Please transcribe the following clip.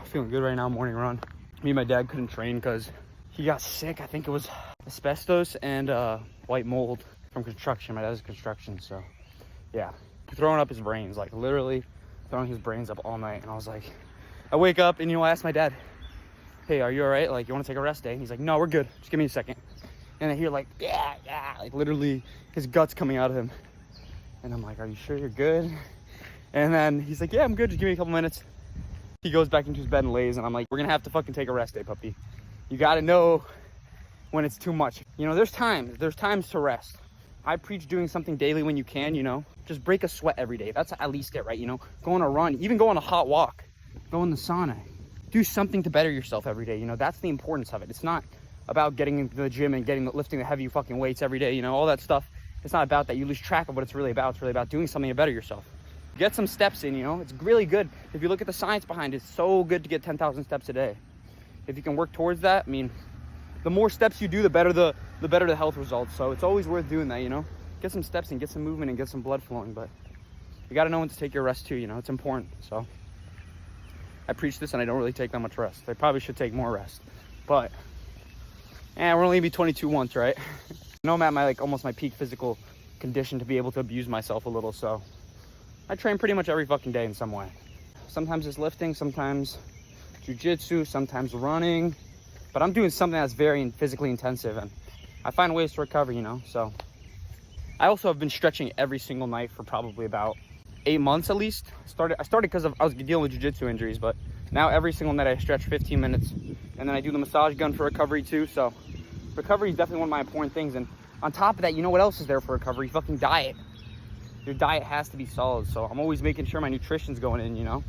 feeling good right now, morning run. Me and my dad couldn't train because he got sick. I think it was asbestos and white mold from construction. My dad's construction, so yeah. Throwing up his brains, like literally throwing his brains up all night. And I was like, I wake up and, you know, I asked my dad, hey, are you all right? Like, you want to take a rest day? And he's like, no, we're good. Just give me a second. And I hear like, yeah, like literally his guts coming out of him. And I'm like, are you sure you're good? And then he's like, yeah, I'm good. Just give me a couple minutes. He goes back into his bed and lays. And I'm like, we're going to have to fucking take a rest day, puppy. You got to know when it's too much. You know, there's times to rest. I preach doing something daily when you can, you know. Just break a sweat every day. That's at least it, right? You know, go on a run, even go on a hot walk, go in the sauna. Do something to better yourself every day. You know, that's the importance of it. It's not about getting into the gym and lifting the heavy fucking weights every day, you know, all that stuff. It's not about that. You lose track of what it's really about. It's really about doing something to better yourself. Get some steps in, you know. It's really good. If you look at the science behind it, it's so good to get 10,000 steps a day. If you can work towards that, I mean, the more steps you do, the better the health results. So it's always worth doing that, you know. Get some steps in, get some movement, and get some blood flowing. But you got to know when to take your rest too, you know. It's important. So I preach this, and I don't really take that much rest. I probably should take more rest. But we're only gonna be 22 once, right? I know I'm at my almost my peak physical condition to be able to abuse myself a little. So I train pretty much every fucking day in some way. Sometimes it's lifting, sometimes jiu-jitsu, sometimes running. But I'm doing something that's very physically intensive, and I find ways to recover, you know. So I also have been stretching every single night for probably about 8 months at least. I started because I was dealing with jiu-jitsu injuries, but now every single night I stretch 15 minutes, and then I do the massage gun for recovery too. So recovery is definitely one of my important things. And on top of that, you know what else is there for recovery? Fucking diet. Your diet has to be solid. So I'm always making sure my nutrition's going in, you know.